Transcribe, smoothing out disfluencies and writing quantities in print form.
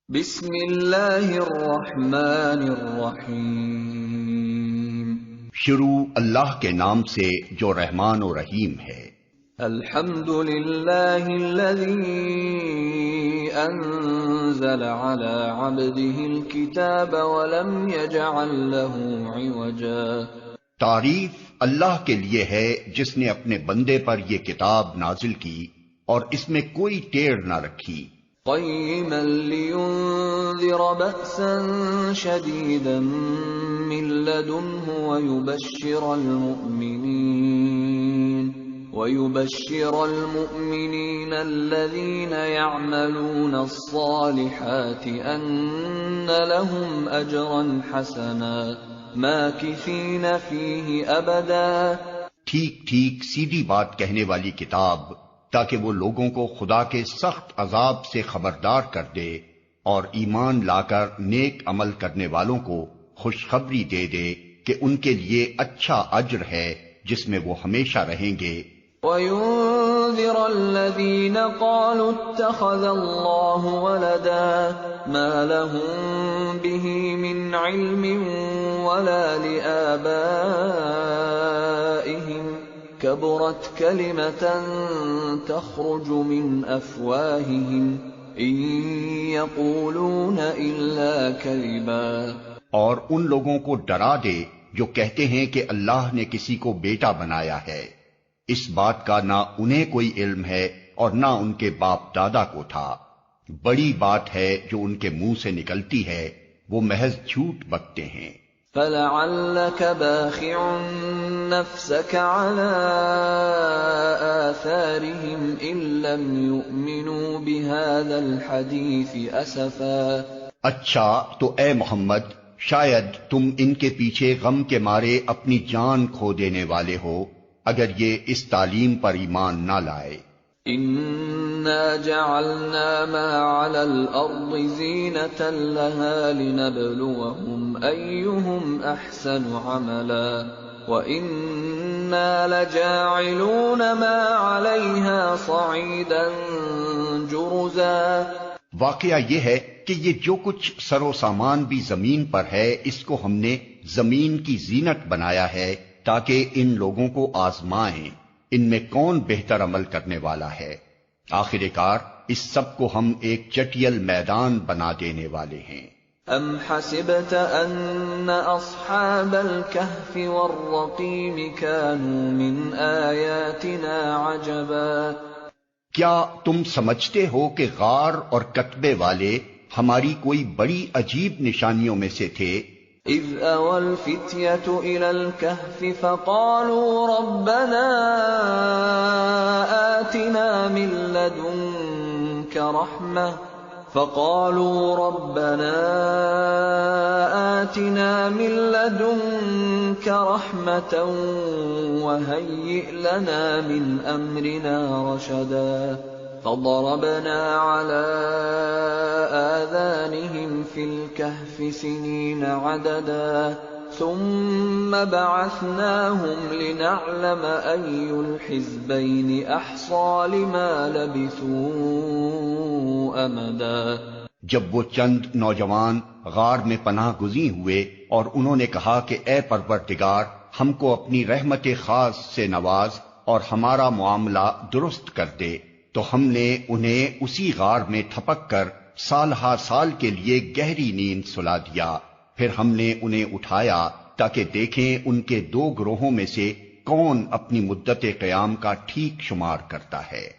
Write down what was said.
بسم اللہ الرحمن الرحیم۔ شروع اللہ کے نام سے جو رحمان و رحیم ہے۔ الحمد للہ الذی انزل علی عبده الکتاب ولم یجعل له عوجا۔ تعریف اللہ کے لیے ہے جس نے اپنے بندے پر یہ کتاب نازل کی اور اس میں کوئی ٹیڑھ نہ رکھی۔ قیما لینذر بأسا شدیدا من لدنہ ويبشر المؤمنين الذين يعملون الصالحات أن لهم أجرا حسنا ماكثين فيه أبدا۔ ٹھیک ٹھیک سیدھی بات کہنے والی کتاب تاکہ وہ لوگوں کو خدا کے سخت عذاب سے خبردار کر دے اور ایمان لا کر نیک عمل کرنے والوں کو خوشخبری دے دے کہ ان کے لیے اچھا اجر ہے جس میں وہ ہمیشہ رہیں گے۔ وَيُنذِرَ الَّذِينَ قَالُوا اتَّخَذَ اللَّهُ وَلَدًا مَا لَهُم بِهِ مِنْ عِلْمٍ وَلَا لِآبَائِهِمْ كَبُرَتْ كَلِمَةً تَخْرُجُ مِنْ أَفْوَاهِهِمْ إِنْ يَقُولُونَ إِلَّا كَذِبًا۔ اور ان لوگوں کو ڈرا دے جو کہتے ہیں کہ اللہ نے کسی کو بیٹا بنایا ہے، اس بات کا نہ انہیں کوئی علم ہے اور نہ ان کے باپ دادا کو تھا۔ بڑی بات ہے جو ان کے منہ سے نکلتی ہے، وہ محض جھوٹ بکتے ہیں۔ فَلَعَلَّكَ بَاخِعٌ نَفْسَكَ عَلَىٰ آثَارِهِمْ إِن لَّمْ يُؤْمِنُوا بِهَٰذَا الْحَدِيثِ أَسَفًا۔ اچھا تو اے محمد شاید تم ان کے پیچھے غم کے مارے اپنی جان کھو دینے والے ہو اگر یہ اس تعلیم پر ایمان نہ لائے۔ اِنَّا جَعَلْنَا مَا عَلَى الْأَرْضِ زِينَةً لَهَا لِنَبْلُوَهُمْ أَيُّهُمْ أَحْسَنُ عَمَلًا وَإِنَّا لَجَاعِلُونَ مَا عَلَيْهَا صَعِيدًا جُرُزًا۔ واقعہ یہ ہے کہ یہ جو کچھ سر و سامان بھی زمین پر ہے اس کو ہم نے زمین کی زینت بنایا ہے تاکہ ان لوگوں کو آزمائیں ان میں کون بہتر عمل کرنے والا ہے۔ آخر کار اس سب کو ہم ایک چٹیل میدان بنا دینے والے ہیں۔ ام حسبت ان اصحاب الكهف والرقیم كانوا من آیاتنا عجبا۔ کیا تم سمجھتے ہو کہ غار اور کتبے والے ہماری کوئی بڑی عجیب نشانیوں میں سے تھے؟ اذ اوى الفتية الى الكهف فقالوا ربنا آتنا من لدنك رحمة وهيئ لنا من امرنا رشدا۔ فضربنا على آذانهم في الكهف سنين عددا ثم بعثناهم لنعلم أي الحزبين أحصى لما لبثوا أمدا۔ جب وہ چند نوجوان غار میں پناہ گزین ہوئے اور انہوں نے کہا کہ اے پروردگار ہم کو اپنی رحمت خاص سے نواز اور ہمارا معاملہ درست کر دے، تو ہم نے انہیں اسی غار میں تھپک کر سال ہا سال کے لیے گہری نیند سلا دیا، پھر ہم نے انہیں اٹھایا تاکہ دیکھیں ان کے دو گروہوں میں سے کون اپنی مدت قیام کا ٹھیک شمار کرتا ہے۔